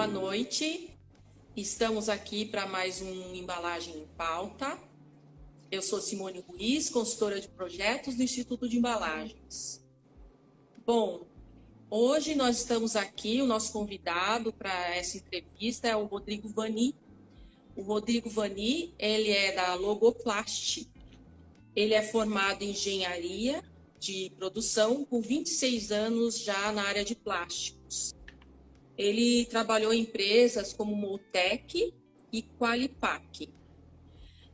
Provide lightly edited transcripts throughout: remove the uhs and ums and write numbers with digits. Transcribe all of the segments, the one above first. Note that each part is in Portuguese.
noite. Estamos aqui para mais um Embalagem em Pauta. Eu sou Simone Ruiz, consultora de projetos do Instituto de Embalagens. Bom, hoje nós estamos aqui, o nosso convidado para essa entrevista é o Rodrigo Vani. O Rodrigo Vani, ele é da Logoplast. Ele é formado em engenharia de produção, com 26 anos já na área de plásticos. Ele trabalhou em empresas como Moltec e Qualipac.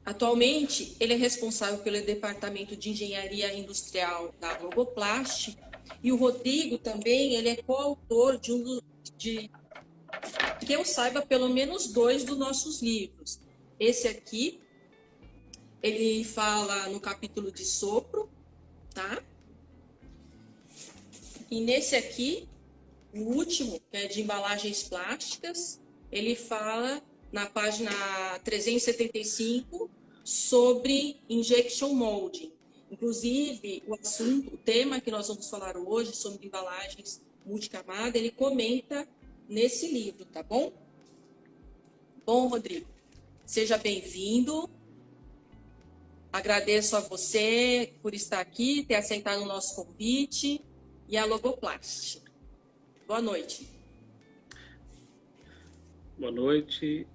Atualmente, ele é responsável pelo departamento de engenharia industrial da Logoplast. E o Rodrigo também, ele é coautor de que eu saiba, pelo menos 2 dos nossos livros. Esse aqui, ele fala no capítulo de sopro, tá? E nesse aqui, o último, que é de embalagens plásticas, ele fala na página 375 sobre injection molding. Inclusive, o tema que nós vamos falar hoje sobre embalagens multicamada, ele comenta nesse livro, tá bom? Bom, Rodrigo, seja bem-vindo. Agradeço a você por estar aqui, ter aceitado o nosso convite e a Logoplast. Boa noite. Boa noite.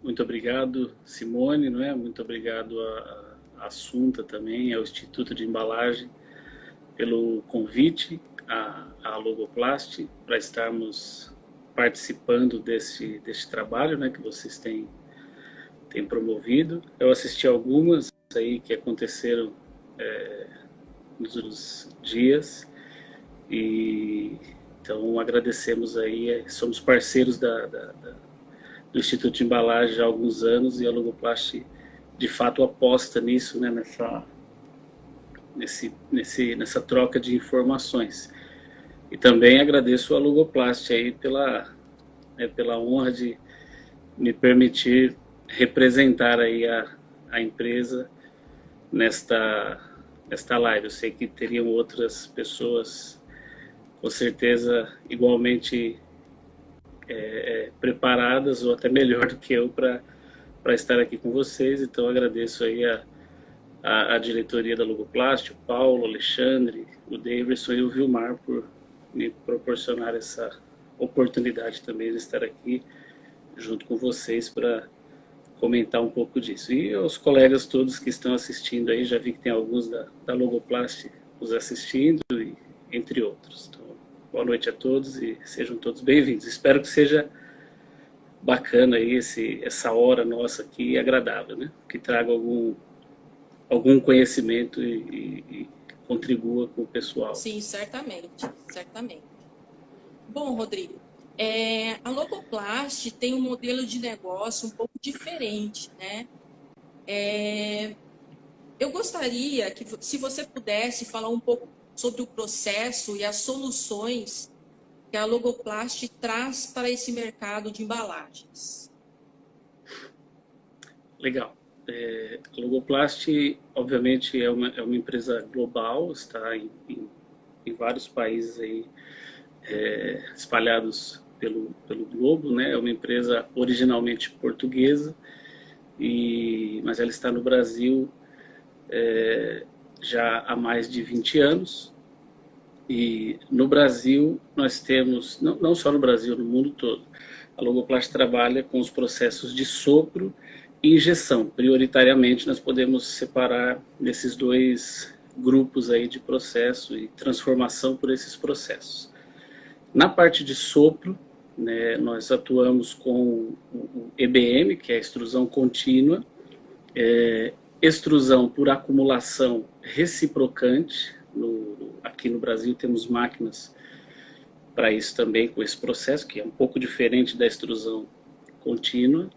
Muito obrigado, Simone, não é? Muito obrigado a Assunta também, ao Instituto de Embalagem, pelo convite à Logoplast para estarmos participando desse trabalho, né, que vocês têm promovido. Eu assisti algumas aí que aconteceram nos últimos dias e então agradecemos aí, somos parceiros do Instituto de Embalagem há alguns anos e a Logoplast de fato aposta nisso, né, nessa troca de informações. E também agradeço a Logoplast aí pela honra de me permitir representar aí a empresa nesta live. Eu sei que teriam outras pessoas, com certeza, igualmente preparadas ou até melhor do que eu para estar aqui com vocês. Então, agradeço aí a diretoria da Logoplast, o Paulo, o Alexandre, o Davidson e o Vilmar por me proporcionar essa oportunidade também de estar aqui junto com vocês para comentar um pouco disso. E aos colegas todos que estão assistindo aí, já vi que tem alguns da Logoplast nos assistindo, e, entre outros. Então, boa noite a todos e sejam todos bem-vindos. Espero que seja bacana aí essa hora nossa aqui, agradável, né? Que traga algum conhecimento e contribua com o pessoal. Sim, certamente, certamente. Bom, Rodrigo, a Logoplast tem um modelo de negócio um pouco diferente, né? Eu gostaria que, se você pudesse falar um pouco sobre o processo e as soluções que a Logoplast traz para esse mercado de embalagens. Legal. A Logoplast, obviamente, é uma empresa global, está em vários países aí, espalhados pelo globo, né? É uma empresa originalmente portuguesa, mas ela está no Brasil já há mais de 20 anos. E no Brasil nós temos, não só no Brasil, no mundo todo, a Logoplast trabalha com os processos de sopro e injeção. Prioritariamente nós podemos separar nesses 2 grupos aí de processo e transformação por esses processos. Na parte de sopro, né, nós atuamos com o EBM, que é a extrusão contínua, extrusão por acumulação reciprocante. Aqui no Brasil temos máquinas para isso também, com esse processo, que é um pouco diferente da extrusão contínua.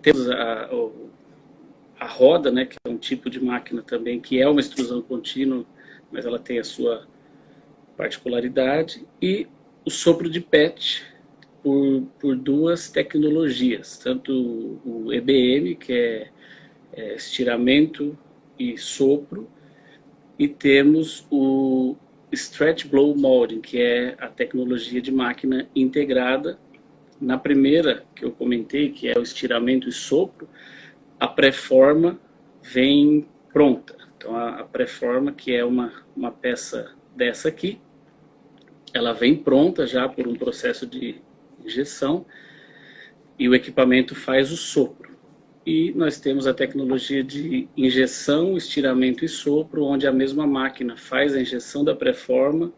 Temos a roda, né, que é um tipo de máquina também, que é uma extrusão contínua, mas ela tem a sua particularidade, e o sopro de PET por 2 tecnologias, tanto o EBM, que é estiramento e sopro, e temos o Stretch Blow Molding, que é a tecnologia de máquina integrada, Na primeira que eu comentei, que é o estiramento e sopro, a pré-forma vem pronta. Então, a pré-forma, que é uma peça dessa aqui, ela vem pronta já por um processo de injeção e o equipamento faz o sopro. E nós temos a tecnologia de injeção, estiramento e sopro, onde a mesma máquina faz a injeção da pré-forma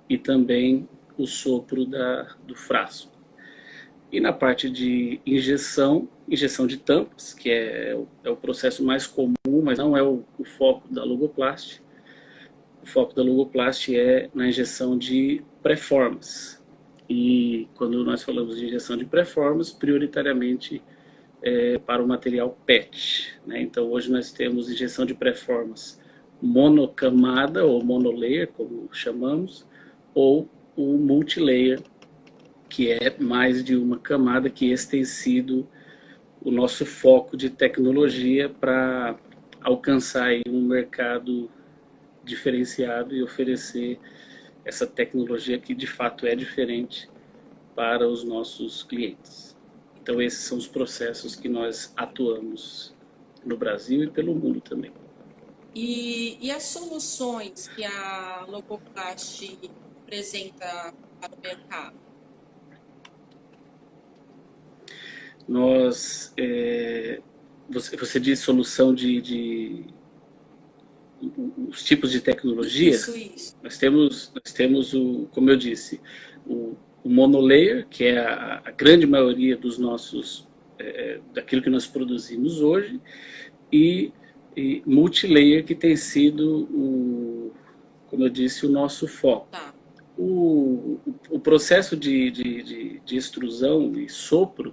e também o sopro do frasco. E na parte de injeção de tampas, que é o processo mais comum, mas não é o foco da Logoplast. O foco da Logoplast é na injeção de pré-formas. E quando nós falamos de injeção de pré-formas, prioritariamente para o material PET. Né? Então hoje nós temos injeção de pré-formas monocamada ou monolayer, como chamamos, ou o multilayer, que é mais de uma camada, que esse tem sido o nosso foco de tecnologia para alcançar aí um mercado diferenciado e oferecer essa tecnologia que de fato é diferente para os nossos clientes. Então esses são os processos que nós atuamos no Brasil e pelo mundo também. E as soluções que a Logoplast apresenta para o mercado? Nós, você diz solução de os tipos de tecnologia? Isso. Nós temos como eu disse, o monolayer, que é a grande maioria dos nossos, daquilo que nós produzimos hoje, e multilayer, que tem sido, como eu disse, o nosso foco. Tá. O processo de extrusão e sopro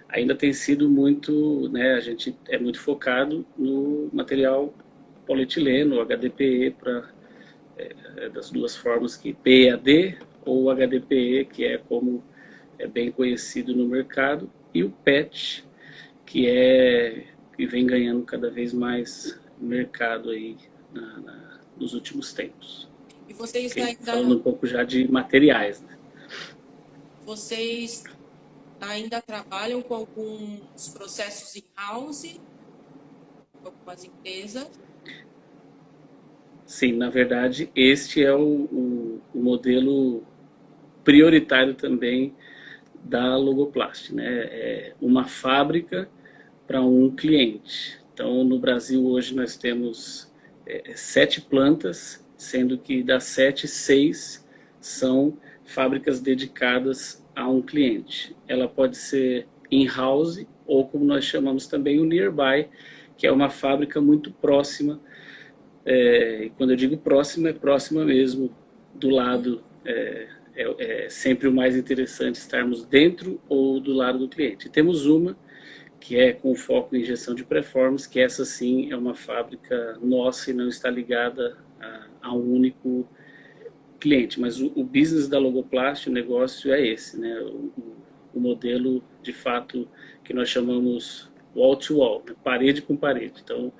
ainda tem sido muito, né, a gente é muito focado no material polietileno, HDPE, das duas formas, que PEAD ou HDPE, que é como é bem conhecido no mercado, e o PET, que vem ganhando cada vez mais mercado aí nos últimos tempos. E vocês Falando um pouco já de materiais, né? Vocês ainda trabalham com alguns processos in-house, algumas empresas? Sim, na verdade, este é o modelo prioritário também da Logoplast, né? É uma fábrica para um cliente. Então, no Brasil hoje nós temos 7 plantas, sendo que das 7, 6 são fábricas dedicadas a um cliente. Ela pode ser in-house ou, como nós chamamos também, o nearby, que é uma fábrica muito próxima. E quando eu digo próxima, é próxima mesmo, do lado. É sempre o mais interessante estarmos dentro ou do lado do cliente. E temos uma que é com foco em injeção de pré-formas, que essa sim é uma fábrica nossa e não está ligada a um único cliente. Mas o business da Logoplast, o negócio é esse, né? O modelo, de fato, que nós chamamos wall-to-wall, né? Parede com parede. Então,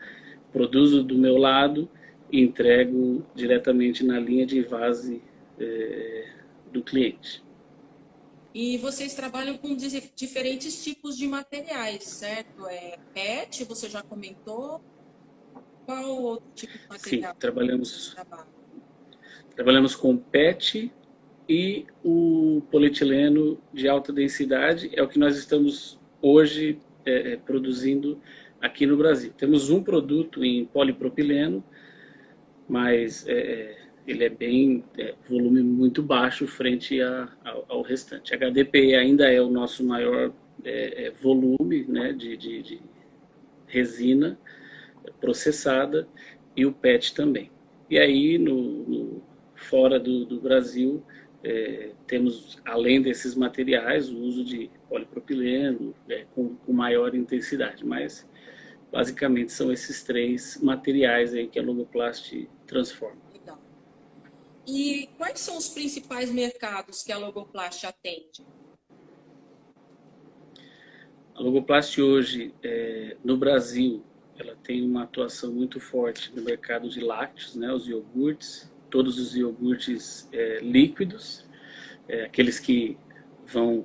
produzo do meu lado e entrego diretamente na linha de invase do cliente. E vocês trabalham com diferentes tipos de materiais, certo? PET, você já comentou. Qual outro tipo de material? Sim, trabalhamos com PET e o polietileno de alta densidade, é o que nós estamos hoje produzindo aqui no Brasil. Temos um produto em polipropileno, mas ele é bem volume muito baixo frente ao restante. HDPE ainda é o nosso maior volume, né, de resina processada, e o PET também. E aí, fora do Brasil, temos, além desses materiais, o uso de polipropileno com maior intensidade, mas basicamente são esses 3 materiais aí que a Logoplast transforma. Legal. E quais são os principais mercados que a Logoplast atende? A Logoplast hoje, no Brasil, ela tem uma atuação muito forte no mercado de lácteos, né, os iogurtes, todos os iogurtes líquidos, aqueles que vão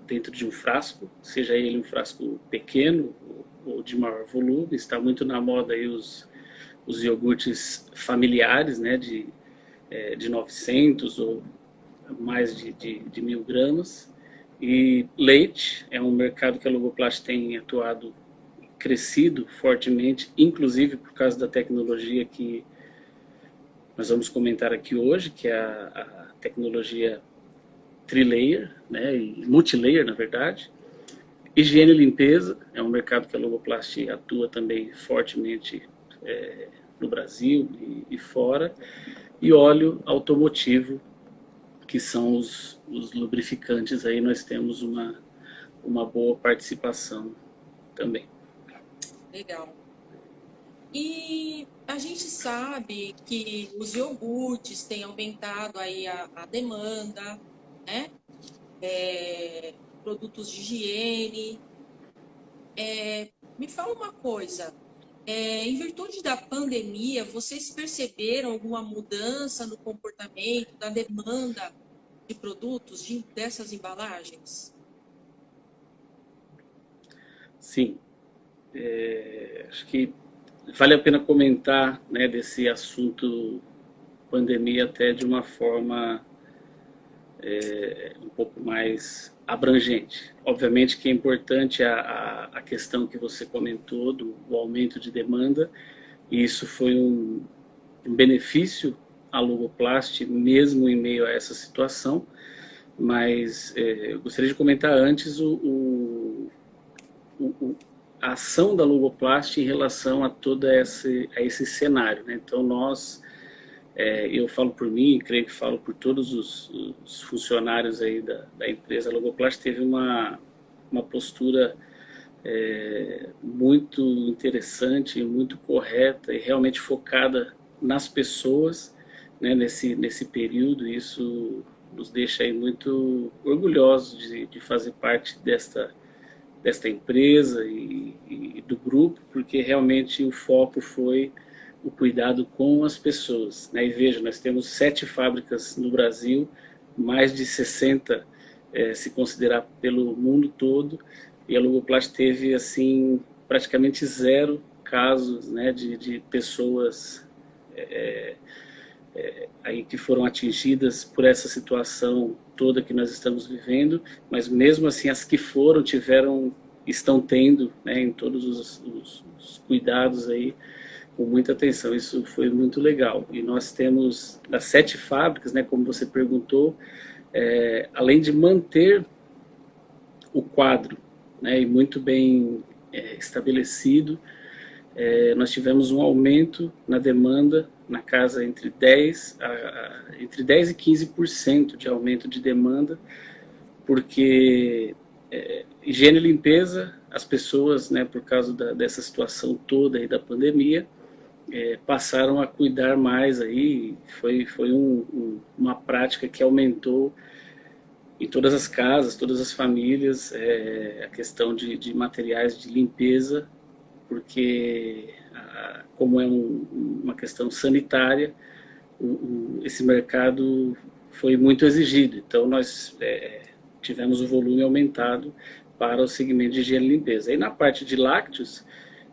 dentro de um frasco, seja ele um frasco pequeno ou de maior volume. Está muito na moda aí os iogurtes familiares, né, de 900 ou mais de 1.000 gramas. E leite é um mercado que a Logoplast tem atuado, crescido fortemente, inclusive por causa da tecnologia que nós vamos comentar aqui hoje, que é a tecnologia trilayer, né, e multilayer, na verdade. Higiene e limpeza é um mercado que a Logoplast atua também fortemente no Brasil e fora. E óleo automotivo, que são os lubrificantes, aí nós temos uma boa participação também. Legal. E a gente sabe que os iogurtes têm aumentado aí a demanda, né? Produtos de higiene. Me fala uma coisa, em virtude da pandemia, vocês perceberam alguma mudança no comportamento, da demanda de produtos dessas embalagens? Sim, acho que vale a pena comentar, né, desse assunto pandemia até de uma forma um pouco mais abrangente. Obviamente que é importante a questão que você comentou do aumento de demanda, e isso foi um benefício à Logoplast, mesmo em meio a essa situação, mas eu gostaria de comentar antes a ação da Logoplast em relação a todo esse cenário, né? Então eu falo por mim, creio que falo por todos os funcionários aí da empresa. A Logoplast teve uma postura muito interessante, muito correta e realmente focada nas pessoas, né, nesse período. Isso nos deixa aí muito orgulhosos de fazer parte desta empresa e do grupo, porque realmente o foco foi o cuidado com as pessoas, né? E veja, nós temos 7 fábricas no Brasil, mais de 60 se considerar pelo mundo todo, e a Logoplast teve assim praticamente 0 casos, né, de pessoas aí que foram atingidas por essa situação toda que nós estamos vivendo, mas mesmo assim as que foram estão tendo, né, em todos os cuidados aí, com muita atenção. Isso foi muito legal. E nós temos das 7 fábricas, né, como você perguntou, além de manter o quadro, né, e muito bem estabelecido, nós tivemos um aumento na demanda na casa entre 10 e 15% de aumento de demanda, porque higiene e limpeza, as pessoas, né, por causa dessa situação toda aí da pandemia, passaram a cuidar mais aí. Foi uma prática que aumentou em todas as casas, todas as famílias, a questão de materiais de limpeza, porque como é uma questão sanitária, esse mercado foi muito exigido. Então nós tivemos o volume aumentado para o segmento de higiene e limpeza. E na parte de lácteos,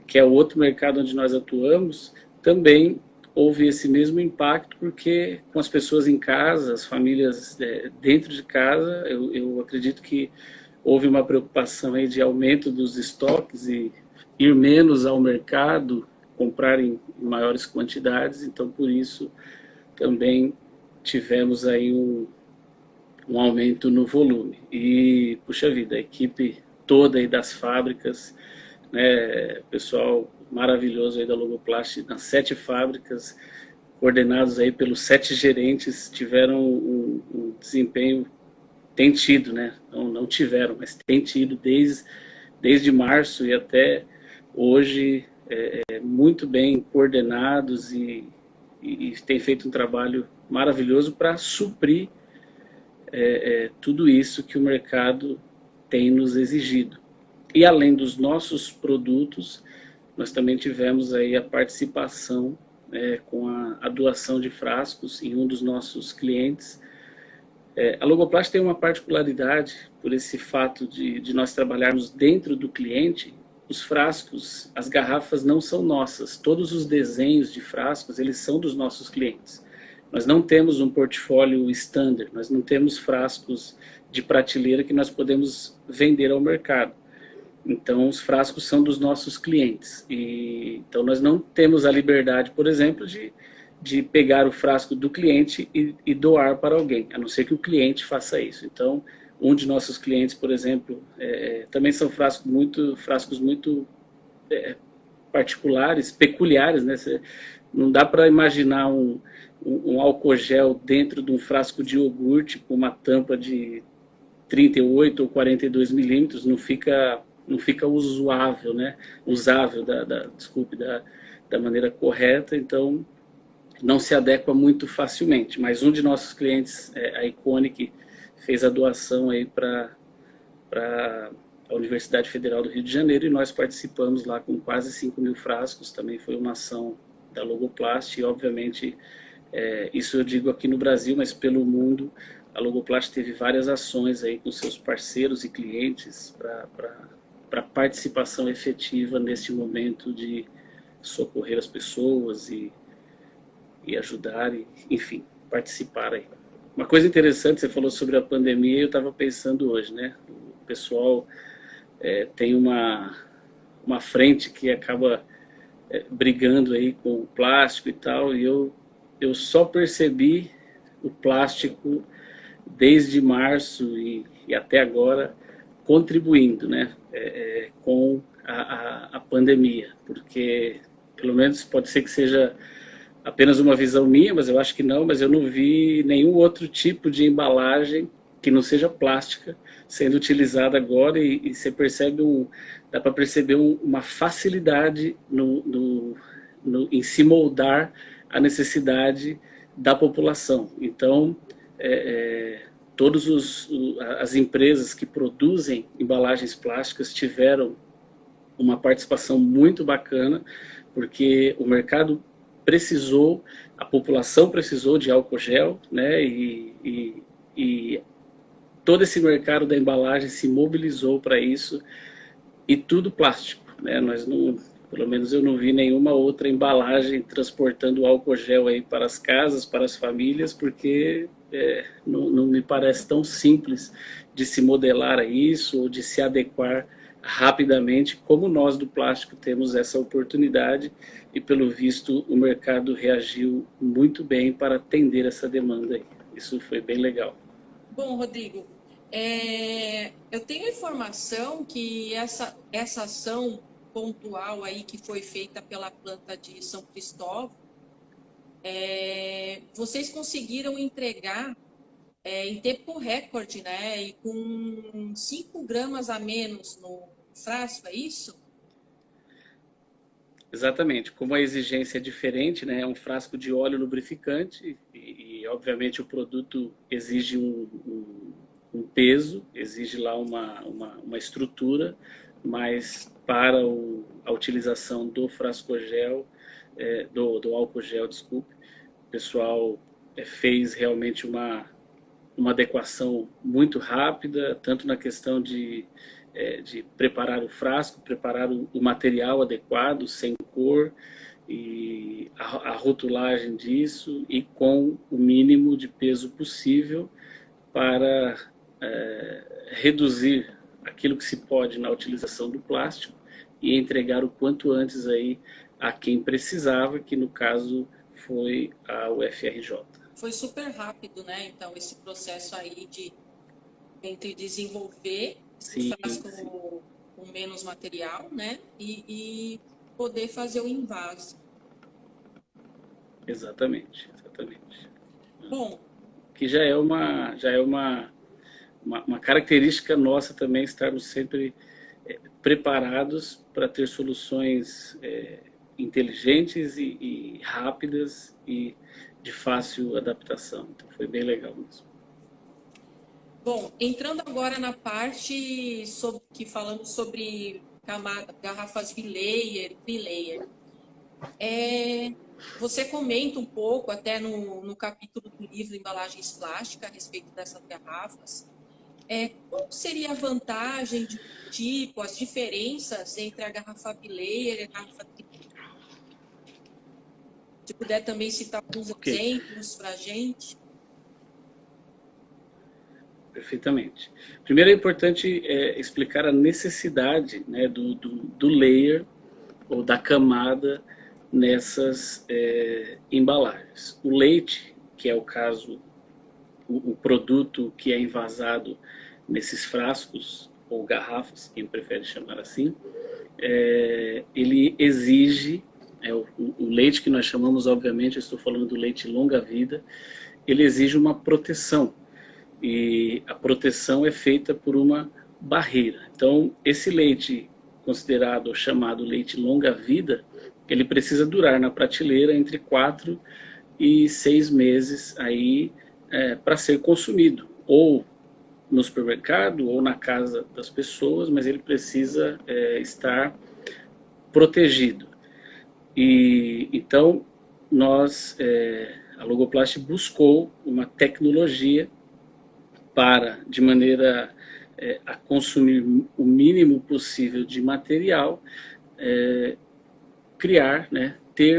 que é o outro mercado onde nós atuamos, também houve esse mesmo impacto, porque com as pessoas em casa, as famílias dentro de casa, eu acredito que houve uma preocupação aí de aumento dos estoques e ir menos ao mercado, comprar em maiores quantidades. Então por isso também tivemos aí um aumento no volume. E, puxa vida, a equipe toda aí das fábricas, né, pessoal maravilhoso aí da Logoplast, nas 7 fábricas, coordenados aí pelos 7 gerentes, tiveram um desempenho, tem tido, né, não tiveram, mas tem tido desde março e até hoje, muito bem coordenados e tem feito um trabalho maravilhoso para suprir tudo isso que o mercado tem nos exigido. E além dos nossos produtos, nós também tivemos aí a participação com a doação de frascos em um dos nossos clientes, A Logoplast tem uma particularidade, por esse fato de nós trabalharmos dentro do cliente. Os frascos, as garrafas não são nossas. Todos os desenhos de frascos, eles são dos nossos clientes. Nós não temos um portfólio standard, nós não temos frascos de prateleira que nós podemos vender ao mercado. Então, os frascos são dos nossos clientes. Então, nós não temos a liberdade, por exemplo, de pegar o frasco do cliente e doar para alguém, a não ser que o cliente faça isso. Então, um de nossos clientes, por exemplo, também são frascos muito particulares, peculiares, né? Não dá para imaginar um álcool gel dentro de um frasco de iogurte com uma tampa de 38 ou 42 milímetros, não fica usável, né? Usável, desculpe, da maneira correta. Então, não se adequa muito facilmente. Mas um de nossos clientes, a Iconic, fez a doação aí para a Universidade Federal do Rio de Janeiro, e nós participamos lá com quase 5.000 frascos. Também foi uma ação da Logoplast, e obviamente, isso eu digo aqui no Brasil, mas pelo mundo, a Logoplast teve várias ações aí com seus parceiros e clientes para participação efetiva neste momento de socorrer as pessoas e ajudar, enfim, participar aí. Uma coisa interessante, você falou sobre a pandemia, eu estava pensando hoje, né? O pessoal tem uma frente que acaba brigando aí com o plástico e tal, e eu só percebi o plástico desde março e até agora contribuindo, né? Com a pandemia, porque pelo menos pode ser que seja apenas uma visão minha, mas eu acho que não, mas eu não vi nenhum outro tipo de embalagem que não seja plástica sendo utilizada agora, e você percebe dá para perceber uma facilidade em se moldar a necessidade da população. Então, todas as empresas que produzem embalagens plásticas tiveram uma participação muito bacana, porque o mercado precisou, a população precisou de álcool gel, né? E todo esse mercado da embalagem se mobilizou para isso, e tudo plástico, né? Pelo menos eu não vi nenhuma outra embalagem transportando álcool gel aí para as casas, para as famílias, porque não me parece tão simples de se modelar a isso ou de se adequar rapidamente, como nós do plástico temos essa oportunidade, e pelo visto o mercado reagiu muito bem para atender essa demanda aí. Isso foi bem legal. Bom, Rodrigo, eu tenho informação que essa ação pontual aí que foi feita pela planta de São Cristóvão, vocês conseguiram entregar em tempo recorde, né? E com 5 gramas a menos no frasco, é isso? Exatamente. Como a exigência é diferente, né? É um frasco de óleo lubrificante e obviamente o produto exige um peso, exige lá uma estrutura, mas para a utilização do frascogel, do álcool gel, desculpe, o pessoal fez realmente uma adequação muito rápida, tanto na questão de preparar o frasco, preparar o material adequado, sem cor, e a rotulagem disso, e com o mínimo de peso possível para reduzir aquilo que se pode na utilização do plástico e entregar o quanto antes aí a quem precisava, que no caso foi a UFRJ. Foi super rápido, né? Então, esse processo aí entre desenvolver o frasco com menos material, né? E poder fazer o invase. Exatamente. Bom, que já é uma característica nossa também, estarmos sempre preparados para ter soluções inteligentes e rápidas e de fácil adaptação. Então foi bem legal mesmo. Bom, entrando agora na parte que falamos sobre garrafas bilayer. Você comenta um pouco, até no capítulo do livro Embalagens Plásticas, a respeito dessas garrafas. Qual seria a vantagem de um tipo, as diferenças entre a garrafa bilayer e a garrafa trilayer? Se puder também citar alguns Ok, exemplos para a gente. perfeitamente. Primeiro é importante explicar a necessidade, né, do layer ou da camada nessas embalagens. O leite, que é o caso, o produto que é envasado nesses frascos ou garrafas, quem prefere chamar assim, ele exige, o leite que nós chamamos, obviamente, eu estou falando do leite longa-vida, ele exige uma proteção, e a proteção é feita por uma barreira. Então, esse leite considerado, chamado leite longa-vida, ele precisa durar na prateleira entre 4 e 6 meses aí para ser consumido, ou no supermercado ou na casa das pessoas, mas ele precisa estar protegido. E então a Logoplast buscou uma tecnologia para, de maneira a consumir o mínimo possível de material, criar, né,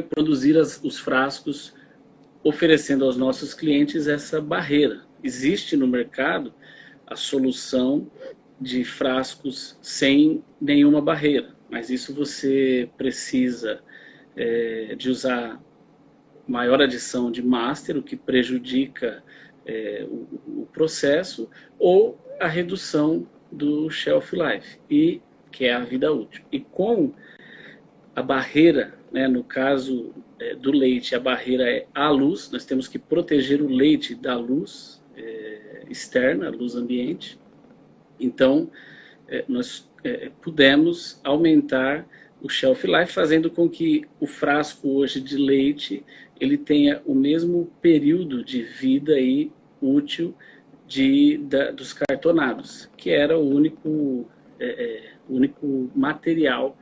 produzir os frascos, oferecendo aos nossos clientes essa barreira. Existe no mercado a solução de frascos sem nenhuma barreira, mas isso você precisa de usar maior adição de master, o que prejudica o processo, ou a redução do shelf life, que é a vida útil. E com a barreira, né, no caso do leite, a barreira é a luz, nós temos que proteger o leite da luz externa, a luz ambiente. Então, nós pudemos aumentar o shelf life, fazendo com que o frasco hoje de leite ele tenha o mesmo período de vida aí útil dos cartonados, que era o único material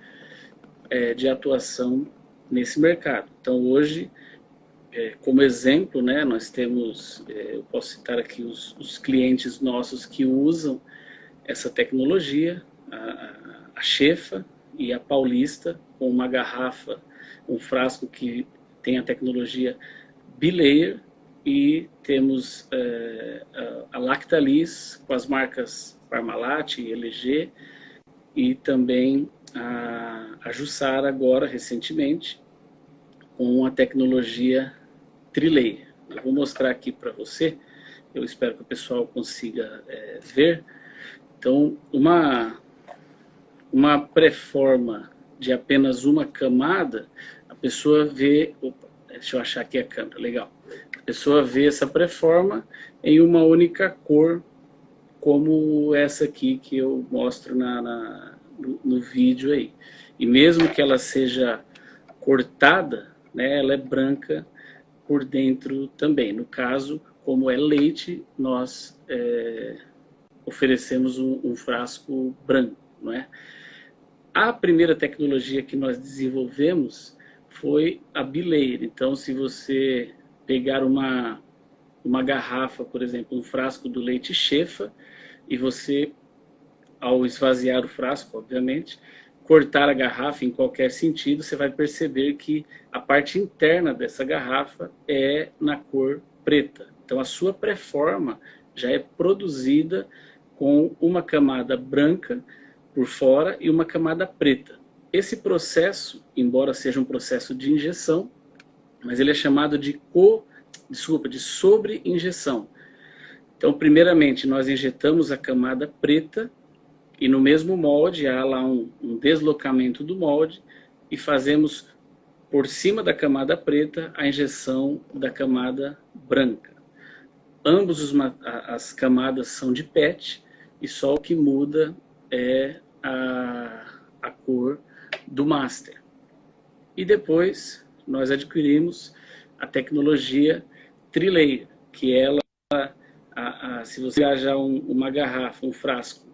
de atuação nesse mercado. Então, hoje, como exemplo, né, nós temos, eu posso citar aqui os clientes nossos que usam essa tecnologia, a Shefa e a Paulista, com uma garrafa, um frasco que tem a tecnologia bilayer, e temos a Lactalis com as marcas Parmalat e LG, e também a Jussara agora, recentemente, com a tecnologia trilayer. Eu vou mostrar aqui para você, eu espero que o pessoal consiga ver. Então, uma pré-forma de apenas uma camada, a pessoa vê... Opa, deixa eu achar aqui a câmera, legal. A pessoa vê essa pré-forma em uma única cor, como essa aqui que eu mostro no vídeo aí. E mesmo que ela seja cortada, né, ela é branca por dentro também. No caso, como é leite, nós oferecemos um frasco branco, não é? A primeira tecnologia que nós desenvolvemos foi a bilayer. Então, se você pegar uma garrafa, por exemplo, um frasco do leite Shefa, e você, ao esvaziar o frasco, obviamente, cortar a garrafa em qualquer sentido, você vai perceber que a parte interna dessa garrafa é na cor preta. Então, a sua pré-forma já é produzida com uma camada branca por fora e uma camada preta. Esse processo, embora seja um processo de injeção, mas ele é chamado de sobre-injeção. Então, primeiramente, nós injetamos a camada preta e no mesmo molde há lá um deslocamento do molde e fazemos por cima da camada preta a injeção da camada branca. Ambos as camadas são de PET e só o que muda é a cor do master. E depois nós adquirimos a tecnologia trilayer, que ela, se você viajar uma garrafa, um frasco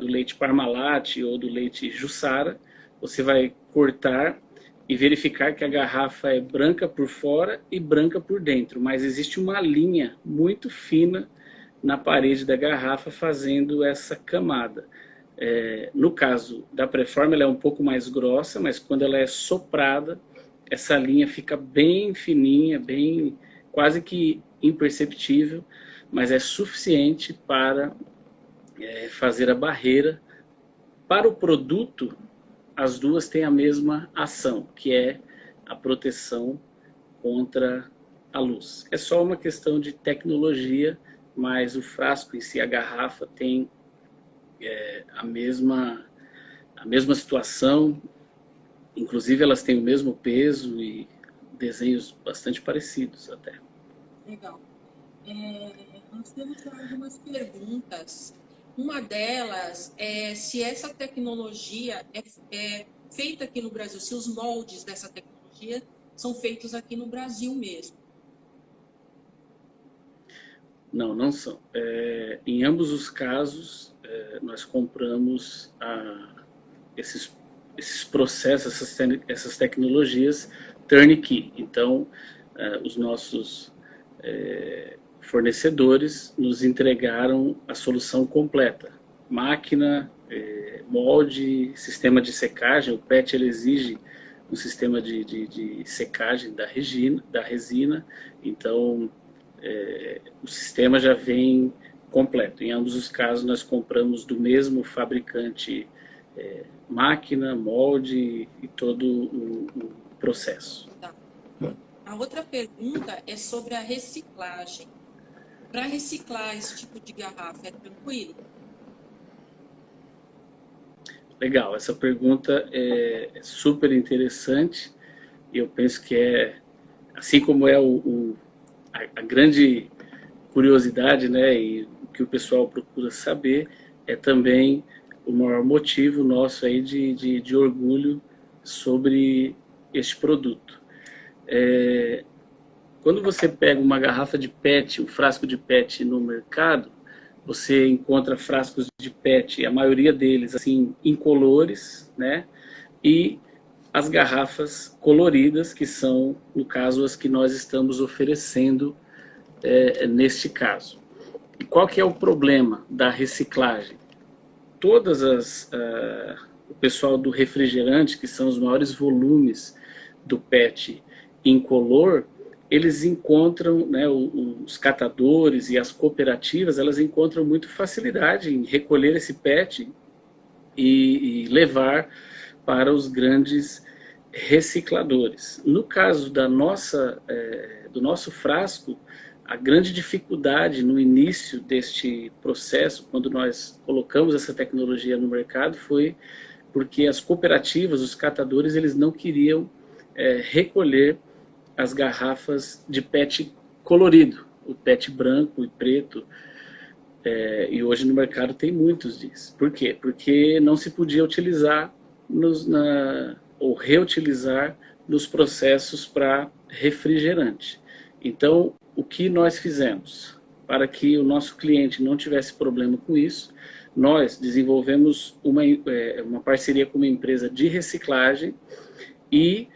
do leite Parmalat ou do leite Jussara, você vai cortar e verificar que a garrafa é branca por fora e branca por dentro, mas existe uma linha muito fina na parede da garrafa fazendo essa camada. No caso da Preform, ela é um pouco mais grossa, mas quando ela é soprada, essa linha fica bem fininha, bem quase que imperceptível, mas é suficiente para fazer a barreira. Para o produto, as duas têm a mesma ação, que é a proteção contra a luz. É só uma questão de tecnologia, mas o frasco em si, a garrafa, tem a mesma situação. Inclusive, elas têm o mesmo peso e desenhos bastante parecidos até. Legal. Nós temos algumas perguntas. Uma delas é se essa tecnologia é feita aqui no Brasil, se os moldes dessa tecnologia são feitos aqui no Brasil mesmo. Não, não são. Em ambos os casos, nós compramos esses processos, essas tecnologias turnkey. Então, os nossos fornecedores nos entregaram a solução completa. Máquina, molde, sistema de secagem. O PET ele exige um sistema de secagem da resina. Então, o sistema já vem completo. Em ambos os casos, nós compramos do mesmo fabricante máquina, molde e todo o processo. Tá. A outra pergunta é sobre a reciclagem. Para reciclar esse tipo de garrafa, é tranquilo? Legal, essa pergunta é super interessante e eu penso que assim como é a grande curiosidade, né, e o que o pessoal procura saber, é também o maior motivo nosso aí de orgulho sobre este produto. Quando você pega uma garrafa de PET, um frasco de PET no mercado, você encontra frascos de PET, a maioria deles assim incolores, né? E as garrafas coloridas, que são, no caso, as que nós estamos oferecendo neste caso. E qual que é o problema da reciclagem? O pessoal do refrigerante, que são os maiores volumes do PET incolor, eles encontram, né, os catadores e as cooperativas, elas encontram muito facilidade em recolher esse PET e levar para os grandes recicladores. No caso do nosso frasco, a grande dificuldade no início deste processo, quando nós colocamos essa tecnologia no mercado, foi porque as cooperativas, os catadores, eles não queriam recolher as garrafas de PET colorido, o PET branco e preto, e hoje no mercado tem muitos disso. Por quê? Porque não se podia utilizar ou reutilizar nos processos para refrigerante. Então, o que nós fizemos? Para que o nosso cliente não tivesse problema com isso, nós desenvolvemos uma parceria com uma empresa de reciclagem e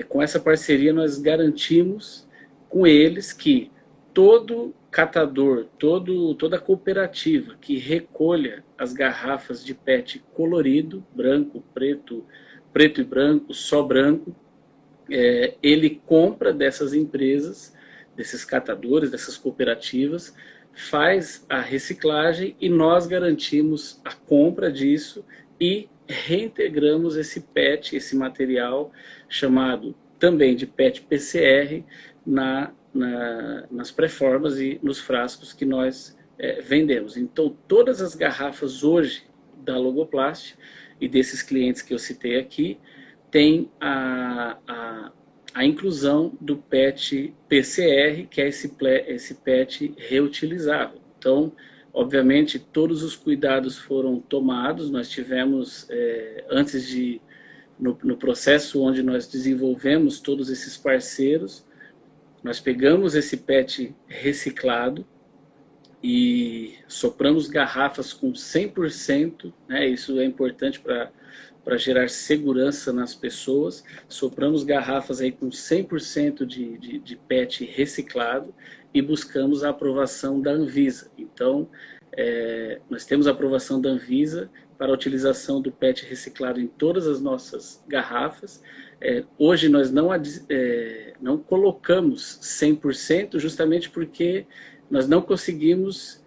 com essa parceria nós garantimos com eles que todo catador, toda cooperativa que recolha as garrafas de PET colorido, branco, preto e branco, só branco, ele compra dessas empresas, desses catadores, dessas cooperativas, faz a reciclagem e nós garantimos a compra disso e reintegramos esse PET, esse material chamado também de PET PCR nas pré-formas e nos frascos que nós vendemos. Então todas as garrafas hoje da Logoplast e desses clientes que eu citei aqui tem a inclusão do PET PCR, que é esse PET reutilizável. Então, obviamente, todos os cuidados foram tomados. Nós tivemos, no processo onde nós desenvolvemos todos esses parceiros, nós pegamos esse PET reciclado e sopramos garrafas com 100%, né? Isso é importante para para gerar segurança nas pessoas. Sopramos garrafas aí com 100% de PET reciclado e buscamos a aprovação da Anvisa. Então, nós temos a aprovação da Anvisa para a utilização do PET reciclado em todas as nossas garrafas. Hoje nós não colocamos 100% justamente porque nós não conseguimos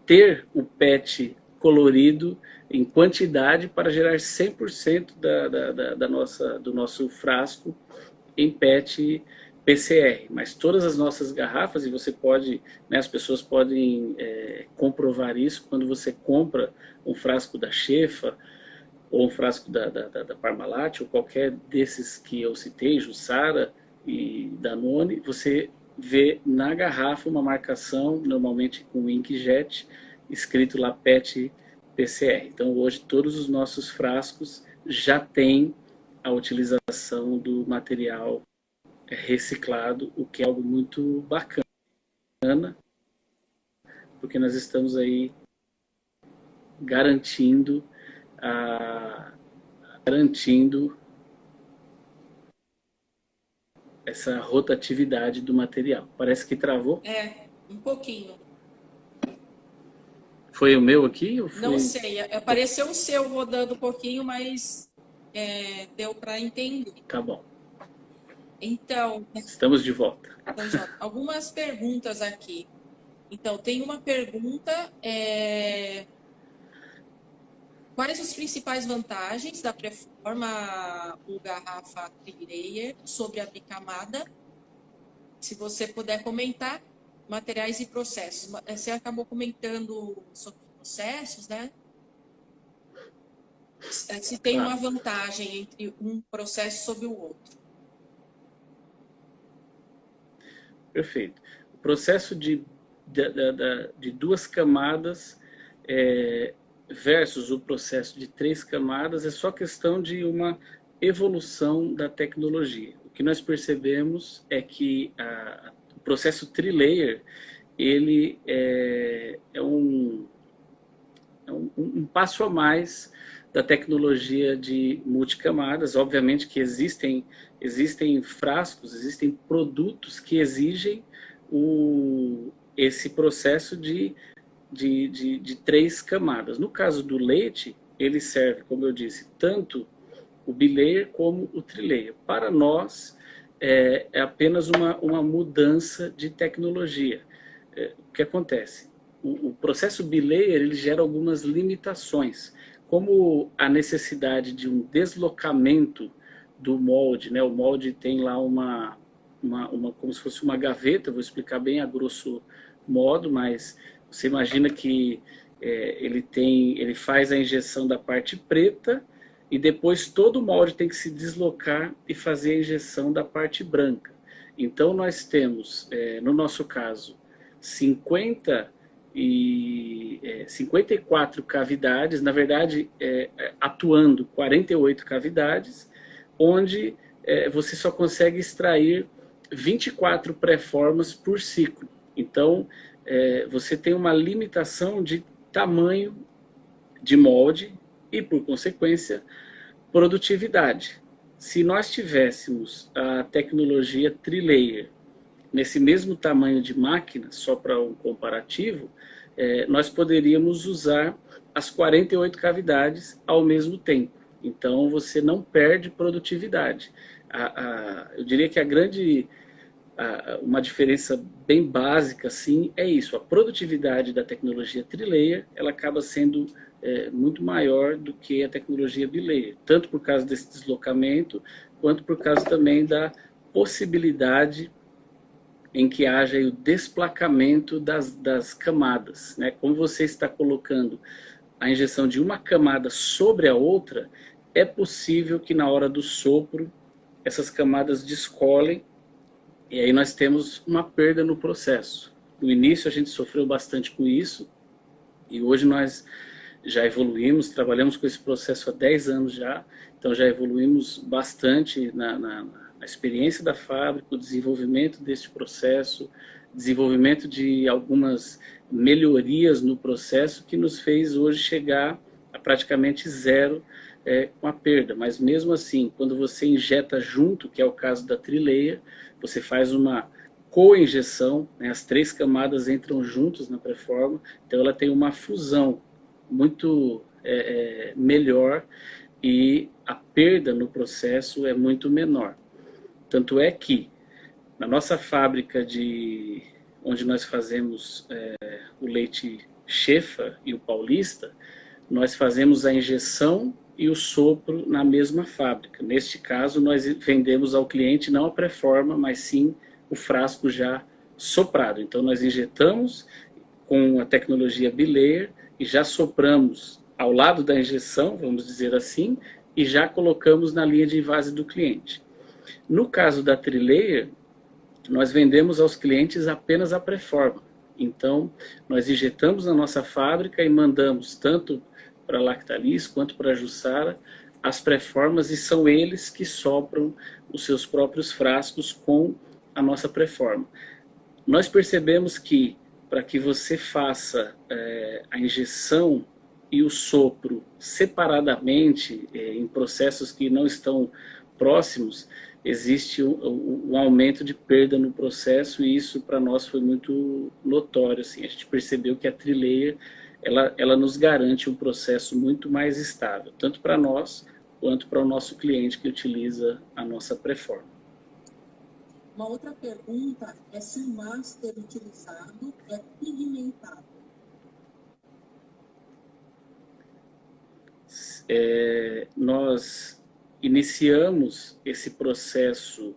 ter o PET colorido em quantidade para gerar 100% do nosso frasco em PET PCR. Mas todas as nossas garrafas, e você pode, né, as pessoas podem comprovar isso quando você compra um frasco da Shefa, ou um frasco da Parmalat, ou qualquer desses que eu citei, Jussara e Danone, você vê na garrafa uma marcação, normalmente com inkjet, escrito lá PET PCR. Então hoje todos os nossos frascos já têm a utilização do material reciclado, o que é algo muito bacana, porque nós estamos aí garantindo essa rotatividade do material. Parece que travou. Um pouquinho. Foi o meu aqui? Ou foi... Não sei, apareceu o seu rodando um pouquinho, mas deu para entender. Tá bom. Então, estamos de volta. Então, algumas perguntas aqui. Então, tem uma pergunta, quais as principais vantagens da Preforma ou garrafa Tri-Layer sobre a bicamada? Se você puder comentar, materiais e processos. Você acabou comentando sobre processos, né? Se tem uma vantagem entre um processo sobre o outro. Perfeito. O processo de 2 camadas versus o processo de 3 camadas é só questão de uma evolução da tecnologia. O que nós percebemos é que o processo Tri-Layer ele é um passo a mais da tecnologia de multicamadas. Obviamente que existem frascos, existem produtos que exigem esse processo de 3 camadas. No caso do leite, ele serve, como eu disse, tanto o bilayer como o trilayer. Para nós, é apenas uma mudança de tecnologia. O que acontece? O processo bilayer ele gera algumas limitações, como a necessidade de um deslocamento do molde, né? O molde tem lá como se fosse uma gaveta, vou explicar bem a grosso modo, mas você imagina que ele faz a injeção da parte preta e depois todo o molde tem que se deslocar e fazer a injeção da parte branca. Então nós temos, no nosso caso, 54 cavidades, na verdade, atuando 48 cavidades, onde você só consegue extrair 24 pré-formas por ciclo. Então, você tem uma limitação de tamanho de molde e, por consequência, produtividade. Se nós tivéssemos a tecnologia Tri-Layer nesse mesmo tamanho de máquina, só para um comparativo, nós poderíamos usar as 48 cavidades ao mesmo tempo. Então, você não perde produtividade. Eu diria que uma diferença bem básica assim, é isso. A produtividade da tecnologia Tri-Layer ela acaba sendo muito maior do que a tecnologia Bilayer, tanto por causa desse deslocamento, quanto por causa também da possibilidade em que haja o desplacamento das camadas, né? Como você está colocando a injeção de uma camada sobre a outra, é possível que na hora do sopro essas camadas descolem e aí nós temos uma perda no processo. No início a gente sofreu bastante com isso e hoje nós já evoluímos, trabalhamos com esse processo há 10 anos já, então já evoluímos bastante na experiência da fábrica, o desenvolvimento desse processo, desenvolvimento de algumas melhorias no processo que nos fez hoje chegar a praticamente zero com a perda, mas mesmo assim, quando você injeta junto, que é o caso da trileia, você faz uma co-injeção, né, as 3 camadas entram juntos na pré-forma, então ela tem uma fusão muito melhor e a perda no processo é muito menor. Tanto é que na nossa fábrica onde nós fazemos o leite Shefa e o Paulista, nós fazemos a injeção e o sopro na mesma fábrica. Neste caso, nós vendemos ao cliente não a pré-forma, mas sim o frasco já soprado. Então, nós injetamos com a tecnologia bilayer e já sopramos ao lado da injeção, vamos dizer assim, e já colocamos na linha de invase do cliente. No caso da trilayer, nós vendemos aos clientes apenas a pré-forma. Então, nós injetamos na nossa fábrica e mandamos tanto para a Lactalis quanto para a Jussara as pré-formas, e são eles que sopram os seus próprios frascos com a nossa pré-forma. Nós percebemos que para que você faça a injeção e o sopro separadamente, em processos que não estão próximos, existe um aumento de perda no processo, e isso para nós foi muito notório. Assim, a gente percebeu que a trilayer ela nos garante um processo muito mais estável, tanto para nós quanto para o nosso cliente que utiliza a nossa pré-forma. Uma outra pergunta é se o master utilizado é pigmentado. Nós iniciamos esse processo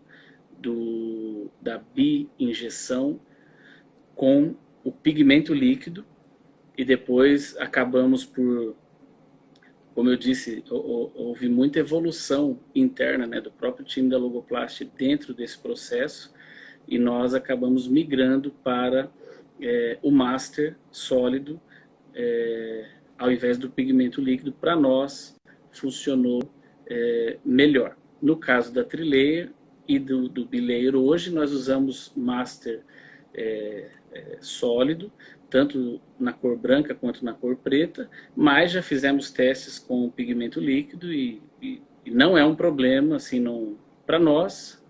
da bi-injeção com o pigmento líquido, e depois acabamos por, como eu disse, houve muita evolução interna, né, do próprio time da Logoplast dentro desse processo, e nós acabamos migrando para o master sólido, ao invés do pigmento líquido. Para nós funcionou melhor. No caso da trilayer e do bilayer, hoje nós usamos master sólido, tanto na cor branca quanto na cor preta, mas já fizemos testes com pigmento líquido e não é um problema, assim, não, para nós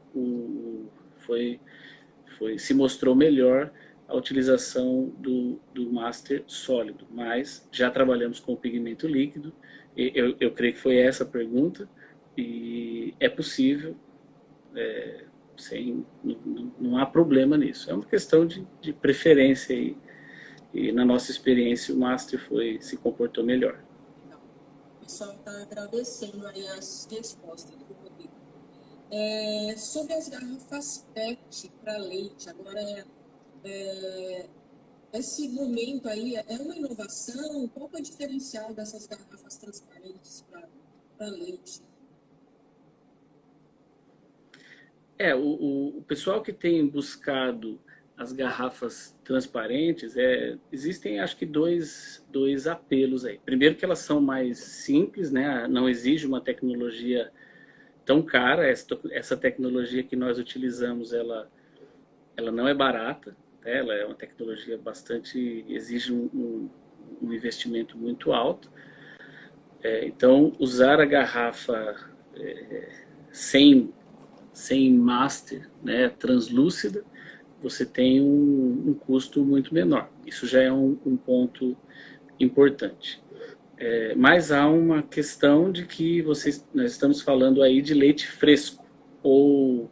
se mostrou melhor a utilização do master sólido, mas já trabalhamos com pigmento líquido. Eu creio que foi essa a pergunta, e é possível, não há problema nisso. É uma questão de preferência, e na nossa experiência o master se comportou melhor. O pessoal está agradecendo aí as respostas do Rodrigo. Sobre as garrafas PET para leite, agora esse momento aí é uma inovação? Qual é o diferencial dessas garrafas transparentes para leite? O pessoal que tem buscado as garrafas transparentes, existem acho que dois apelos aí. Primeiro, que elas são mais simples, né? Não exige uma tecnologia tão cara. Essa tecnologia que nós utilizamos, ela não é barata, né? Ela é uma tecnologia exige um investimento muito alto. Então, usar a garrafa sem master, né, translúcida, você tem um custo muito menor. Isso já é um ponto importante. Mas há uma questão de que nós estamos falando aí de leite fresco, ou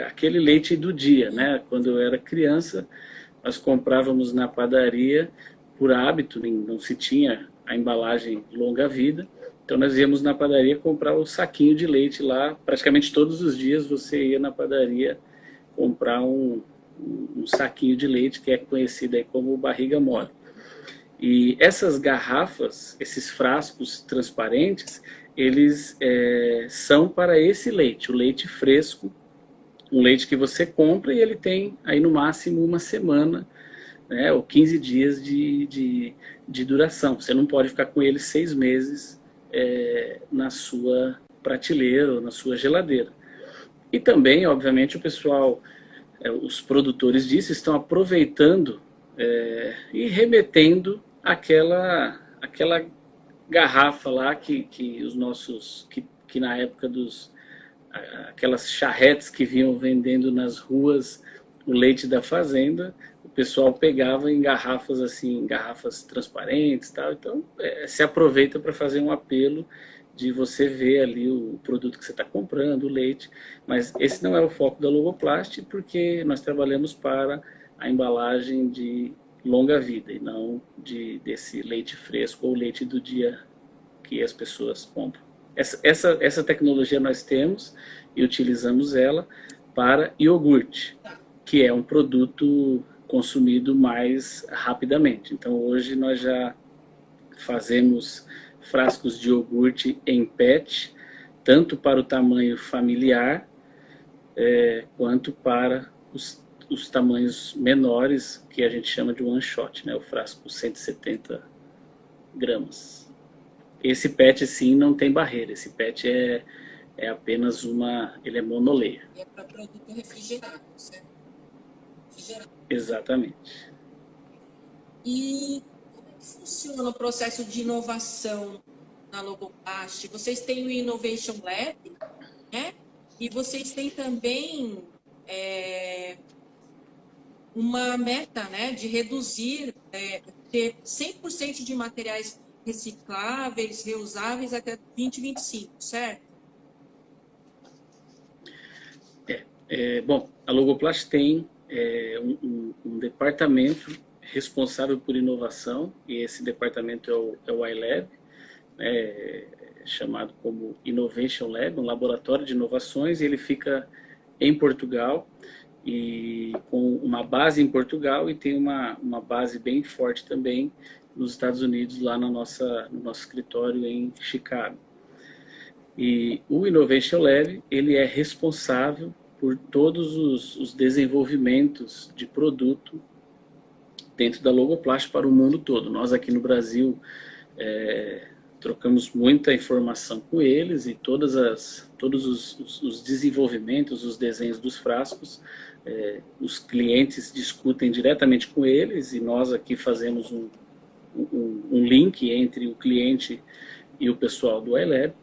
aquele leite do dia, né? Quando eu era criança, nós comprávamos na padaria por hábito, não se tinha a embalagem longa-vida, então nós íamos na padaria comprar o saquinho de leite lá. Praticamente todos os dias você ia na padaria comprar um saquinho de leite, que é conhecido aí como barriga mole. E essas garrafas, esses frascos transparentes, eles são para esse leite, o leite fresco, um leite que você compra e ele tem aí no máximo uma semana, né, ou 15 dias de duração. Você não pode ficar com ele 6 meses na sua prateleira ou na sua geladeira. E também, obviamente, o pessoal, os produtores disso, estão aproveitando e remetendo aquela garrafa lá que os nossos, que na época aquelas charretes que vinham vendendo nas ruas o leite da fazenda, o pessoal pegava em garrafas assim, garrafas transparentes, tal. Então se aproveita para fazer um apelo de você ver ali o produto que você está comprando, o leite. Mas esse não é o foco da Logoplast, porque nós trabalhamos para a embalagem de longa vida e não desse leite fresco ou leite do dia que as pessoas compram. Essa tecnologia nós temos e utilizamos ela para iogurte, que é um produto consumido mais rapidamente. Então hoje nós já fazemos frascos de iogurte em PET, tanto para o tamanho familiar, quanto para os tamanhos menores, que a gente chama de one shot, né? O frasco 170 gramas. Esse PET, sim, não tem barreira. Esse PET é apenas ele é monolayer. E é para produto refrigerado, certo? Refrigerado. Exatamente. E como é que funciona o processo de inovação na Logoplast? Vocês têm o Innovation Lab, né? E vocês têm também uma meta, né, de reduzir, ter 100% de materiais recicláveis, reusáveis até 2025, certo? Bom, a Logoplast tem um departamento responsável por inovação, e esse departamento é o iLab, chamado como Innovation Lab, um laboratório de inovações, e ele fica em Portugal, e com uma base em Portugal, e tem uma base bem forte também nos Estados Unidos, lá no nosso escritório em Chicago. E o Innovation Lab, ele é responsável por todos os desenvolvimentos de produto dentro da Logoplast para o mundo todo. Nós aqui no Brasil trocamos muita informação com eles, e todos os desenvolvimentos, os desenhos dos frascos, os clientes discutem diretamente com eles, e nós aqui fazemos um link entre o cliente e o pessoal do iLab,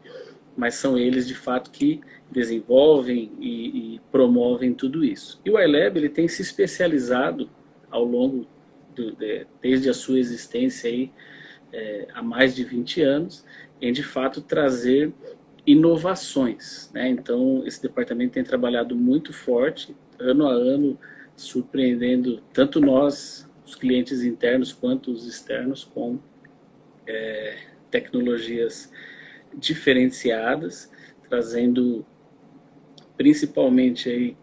mas são eles de fato que desenvolvem e promovem tudo isso. E o iLab, ele tem se especializado ao longo desde a sua existência aí, há mais de 20 anos, em de fato trazer inovações, né? Então esse departamento tem trabalhado muito forte, ano a ano, surpreendendo tanto nós, os clientes internos, quanto os externos, com tecnologias diferenciadas, trazendo principalmente aí,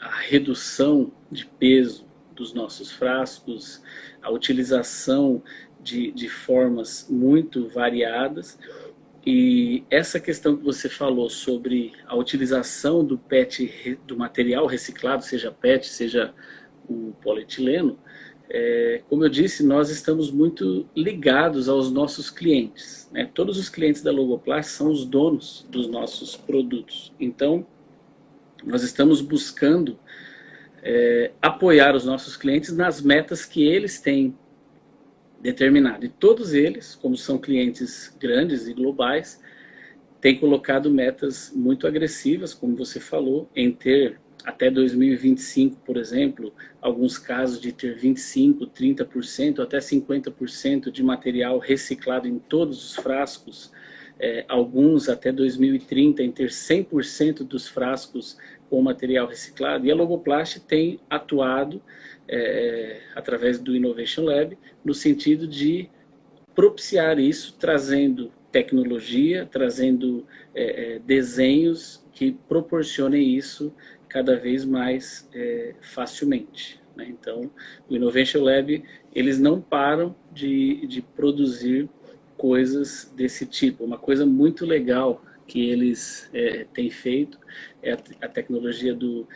a redução de peso dos nossos frascos, a utilização de formas muito variadas. E essa questão que você falou sobre a utilização do PET, do material reciclado, seja PET, seja o polietileno, como eu disse, nós estamos muito ligados aos nossos clientes, né? Todos os clientes da Logoplast são os donos dos nossos produtos. Então, nós estamos buscando apoiar os nossos clientes nas metas que eles têm determinado. E todos eles, como são clientes grandes e globais, têm colocado metas muito agressivas, como você falou, em ter até 2025, por exemplo, alguns casos de ter 25%, 30%, até 50% de material reciclado em todos os frascos, alguns até 2030 em ter 100% dos frascos com material reciclado. E a Logoplast tem atuado através do Innovation Lab no sentido de propiciar isso, trazendo tecnologia, trazendo desenhos que proporcionem isso cada vez mais facilmente, né? Então, o Innovation Lab, eles não param de produzir coisas desse tipo. Uma coisa muito legal que eles têm feito é a tecnologia do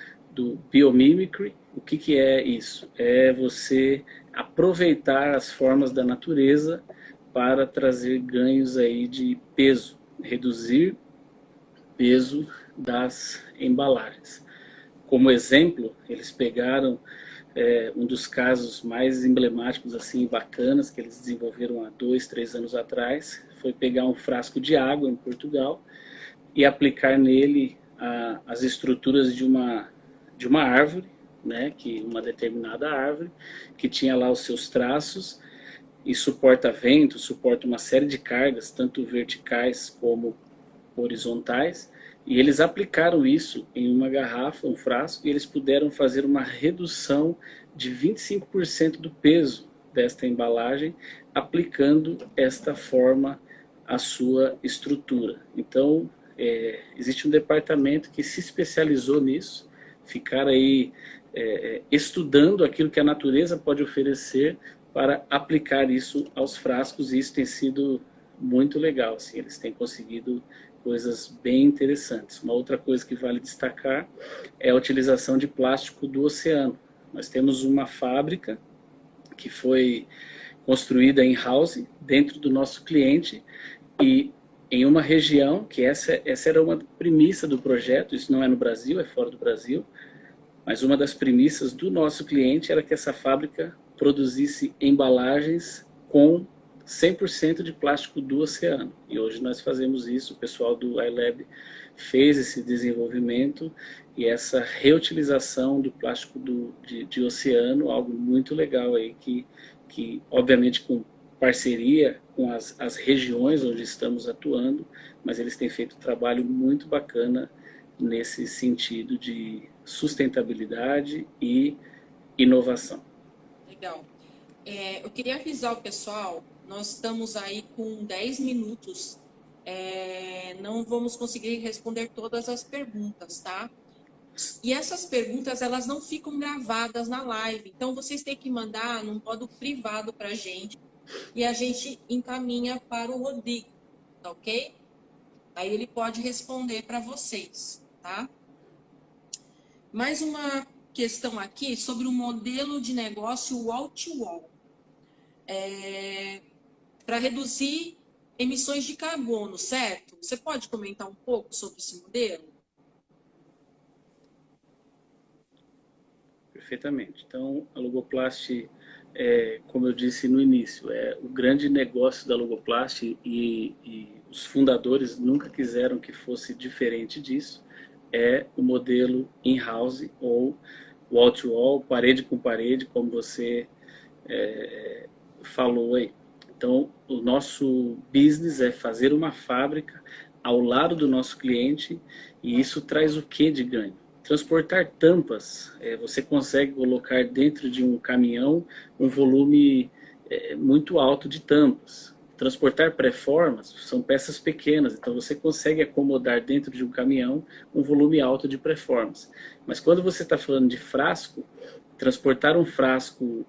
biomimicry. O que é isso? É você aproveitar as formas da natureza para trazer ganhos aí de peso, reduzir peso das embalagens. Como exemplo, eles pegaram um dos casos mais emblemáticos, assim, bacanas, que eles desenvolveram há 2, 3 anos atrás, foi pegar um frasco de água em Portugal e aplicar nele as estruturas de uma árvore, né, uma determinada árvore, que tinha lá os seus traços, e suporta vento, suporta uma série de cargas, tanto verticais como horizontais, e eles aplicaram isso em uma garrafa, um frasco, e eles puderam fazer uma redução de 25% do peso desta embalagem, aplicando esta forma à sua estrutura. Então, existe um departamento que se especializou nisso, ficar aí estudando aquilo que a natureza pode oferecer para aplicar isso aos frascos, e isso tem sido muito legal, assim, eles têm conseguido coisas bem interessantes. Uma outra coisa que vale destacar é a utilização de plástico do oceano. Nós temos uma fábrica que foi construída in-house dentro do nosso cliente, e em uma região que essa era uma premissa do projeto, isso não é no Brasil, é fora do Brasil, mas uma das premissas do nosso cliente era que essa fábrica produzisse embalagens com 100% de plástico do oceano. E hoje nós fazemos isso, o pessoal do iLab fez esse desenvolvimento e essa reutilização do plástico de oceano, algo muito legal aí, que obviamente com parceria com as regiões onde estamos atuando, mas eles têm feito um trabalho muito bacana nesse sentido de sustentabilidade e inovação. Legal. Eu queria avisar o pessoal, nós estamos aí com 10 minutos, não vamos conseguir responder todas as perguntas, tá? E essas perguntas, elas não ficam gravadas na live, então vocês têm que mandar num modo privado para a gente, e a gente encaminha para o Rodrigo, tá ok? Aí ele pode responder para vocês, tá? Mais uma questão aqui sobre o modelo de negócio wall-to-wall. Para reduzir emissões de carbono, certo? Você pode comentar um pouco sobre esse modelo? Perfeitamente. Então, a Logoplast, como eu disse no início, é o grande negócio da Logoplast, e os fundadores nunca quiseram que fosse diferente disso, é o modelo in-house ou wall-to-wall, parede com parede, como você falou aí. Então, o nosso business é fazer uma fábrica ao lado do nosso cliente, e isso traz o que de ganho? Transportar tampas, você consegue colocar dentro de um caminhão um volume muito alto de tampas. Transportar pré-formas são peças pequenas, então você consegue acomodar dentro de um caminhão um volume alto de pré-formas. Mas quando você está falando de frasco, transportar um frasco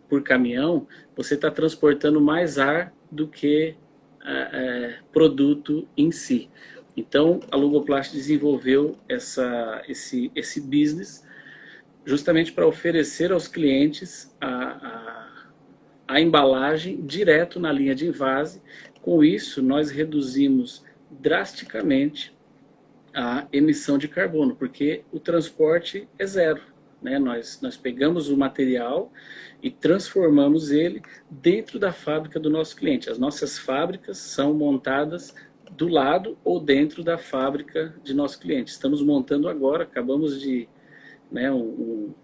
por caminhão, você está transportando mais ar do que produto em si. Então, a Logoplast desenvolveu esse business justamente para oferecer aos clientes a embalagem direto na linha de envase. Com isso, nós reduzimos drasticamente a emissão de carbono, porque o transporte é zero, né? Nós pegamos o material e transformamos ele dentro da fábrica do nosso cliente. As nossas fábricas são montadas do lado ou dentro da fábrica de nosso cliente. Estamos montando agora, acabamos de, né, um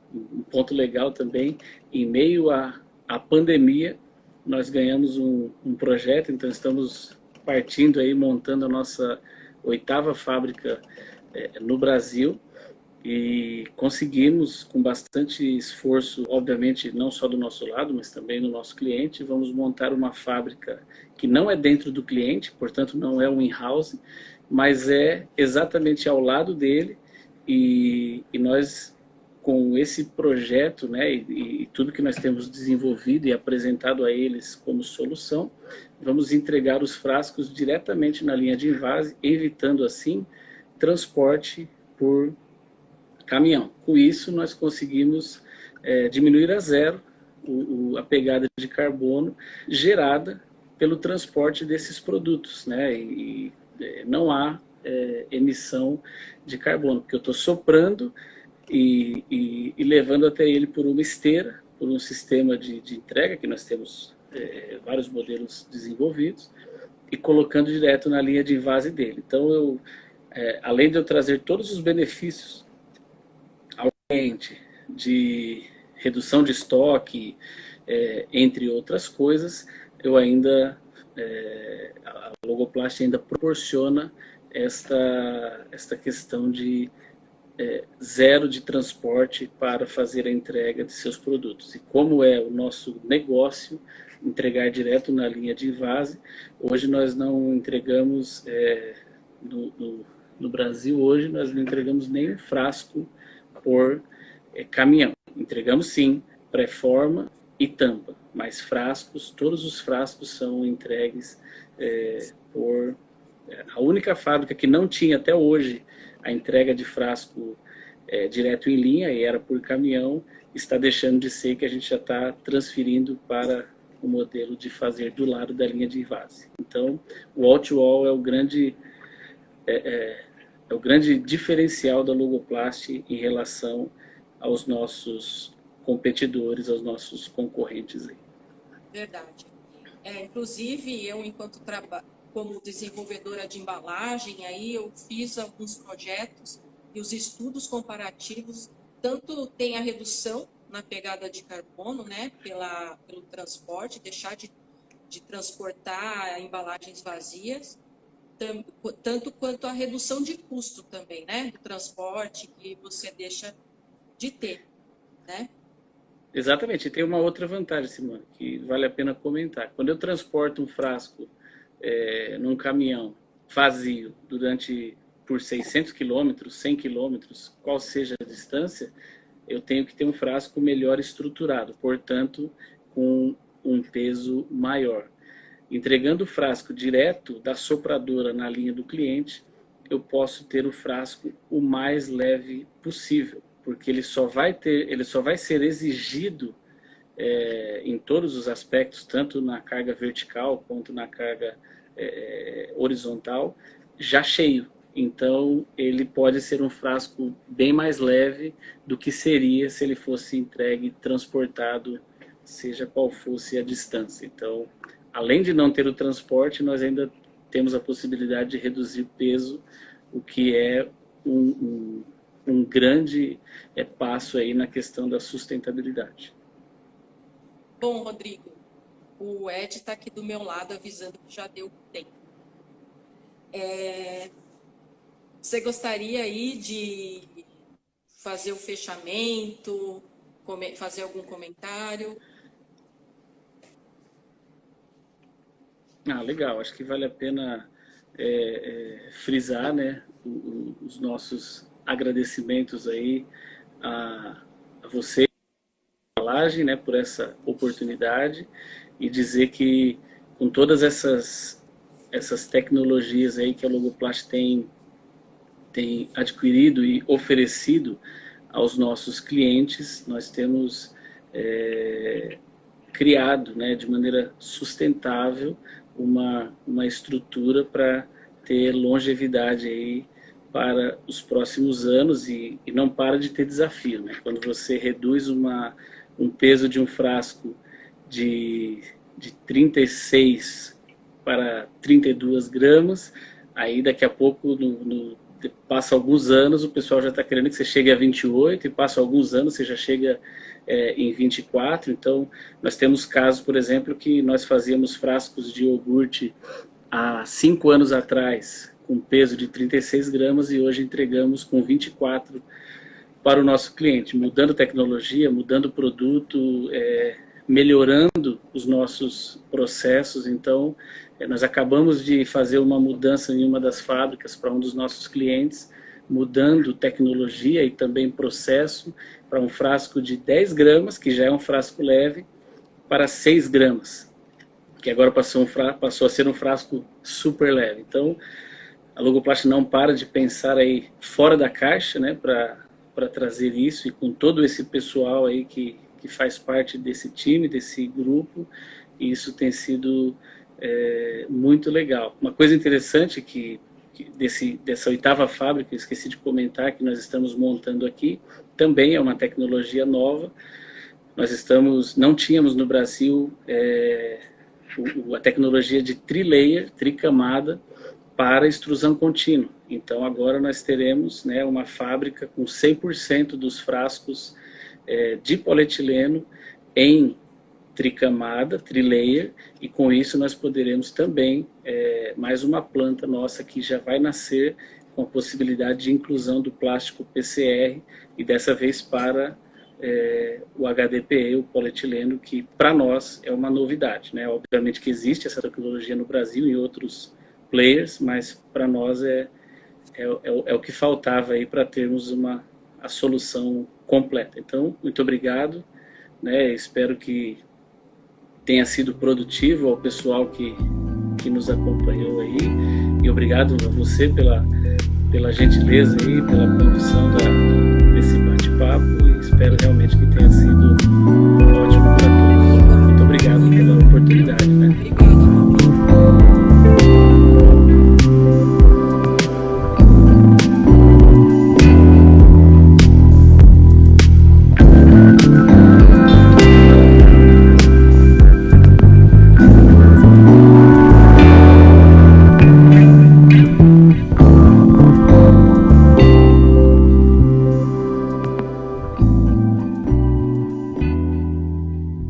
ponto legal também, em meio à pandemia, nós ganhamos um projeto, então estamos partindo aí, montando a nossa 8ª fábrica no Brasil, e conseguimos, com bastante esforço, obviamente não só do nosso lado, mas também do nosso cliente, vamos montar uma fábrica que não é dentro do cliente, portanto não é um in-house, mas é exatamente ao lado dele, e nós, com esse projeto, né, e tudo que nós temos desenvolvido e apresentado a eles como solução, vamos entregar os frascos diretamente na linha de envase, evitando assim transporte por caminhão. Com isso, nós conseguimos diminuir a zero a pegada de carbono gerada pelo transporte desses produtos, né? Não há emissão de carbono, porque eu estou soprando e levando até ele por uma esteira, por um sistema de entrega, que nós temos vários modelos desenvolvidos, e colocando direto na linha de invase dele. Então, além de eu trazer todos os benefícios ao cliente de redução de estoque, entre outras coisas, eu ainda, a Logoplast ainda proporciona esta questão de zero de transporte para fazer a entrega de seus produtos. E como é o nosso negócio entregar direto na linha de invase, hoje nós não entregamos, no Brasil hoje, nós não entregamos nem um frasco por caminhão. Entregamos sim, pré-forma e tampa, mas frascos, todos os frascos são entregues por... A única fábrica que não tinha até hoje a entrega de frasco direto em linha, e era por caminhão, está deixando de ser, que a gente já está transferindo para o modelo de fazer do lado da linha de invase. Então, o All-to-All é o grande diferencial da Logoplast em relação aos nossos competidores, aos nossos concorrentes aí. Verdade. Inclusive, eu, enquanto trabalho como desenvolvedora de embalagem, aí eu fiz alguns projetos e os estudos comparativos, tanto tem a redução na pegada de carbono, né, pelo transporte, deixar de transportar embalagens vazias, tanto quanto a redução de custo também, né, do transporte que você deixa de ter, né? Exatamente. E tem uma outra vantagem, Simone, que vale a pena comentar. Quando eu transporto um frasco num caminhão vazio por 600 quilômetros, 100 quilômetros, qual seja a distância, eu tenho que ter um frasco melhor estruturado, portanto, com um peso maior. Entregando o frasco direto da sopradora na linha do cliente, eu posso ter o frasco o mais leve possível, porque ele só vai ser exigido em todos os aspectos, tanto na carga vertical quanto na carga horizontal, já cheio. Então, ele pode ser um frasco bem mais leve do que seria se ele fosse entregue, transportado, seja qual fosse a distância. Então, além de não ter o transporte, nós ainda temos a possibilidade de reduzir o peso, o que é um grande passo aí na questão da sustentabilidade. Bom, Rodrigo, o Ed está aqui do meu lado avisando que já deu tempo. Você gostaria aí de fazer o fechamento, fazer algum comentário? Legal. Acho que vale a pena frisar, né, os nossos agradecimentos aí a você, né, por essa oportunidade, e dizer que com todas essas tecnologias aí que a Logoplast tem adquirido e oferecido aos nossos clientes, nós temos criado, né, de maneira sustentável uma estrutura para ter longevidade aí para os próximos anos, e não para de ter desafio, né? Quando você reduz um peso de um frasco de 36 para 32 gramas, aí daqui a pouco, passa alguns anos, o pessoal já está querendo que você chegue a 28, e passa alguns anos, você já chega em 24. Então, nós temos casos, por exemplo, que nós fazíamos frascos de iogurte há 5 anos atrás, com peso de 36 gramas, e hoje entregamos com 24 para o nosso cliente, mudando tecnologia, mudando o produto, melhorando os nossos processos. Então, nós acabamos de fazer uma mudança em uma das fábricas para um dos nossos clientes, mudando tecnologia e também processo para um frasco de 10 gramas, que já é um frasco leve, para 6 gramas, que agora passou a ser um frasco super leve. Então, a Logoplast não para de pensar aí fora da caixa, né, para trazer isso, e com todo esse pessoal aí que faz parte desse time, desse grupo, e isso tem sido muito legal. Uma coisa interessante dessa 8ª fábrica, eu esqueci de comentar, que nós estamos montando aqui, também é uma tecnologia nova. Nós não tínhamos no Brasil a tecnologia de trilayer, tricamada, para extrusão contínua. Então agora nós teremos, né, uma fábrica com 100% dos frascos de polietileno em tricamada, trilayer, e com isso nós poderemos também, mais uma planta nossa que já vai nascer com a possibilidade de inclusão do plástico PCR, e dessa vez para o HDPE, o polietileno, que para nós é uma novidade, né? Obviamente que existe essa tecnologia no Brasil e em outros players, mas para nós é o que faltava aí para termos a solução completa. Então, muito obrigado, né? Espero que tenha sido produtivo ao pessoal que nos acompanhou aí, e obrigado a você pela gentileza aí, pela condução desse bate-papo, e espero realmente que tenha sido ótimo para todos. Muito obrigado pela oportunidade, né? Obrigada.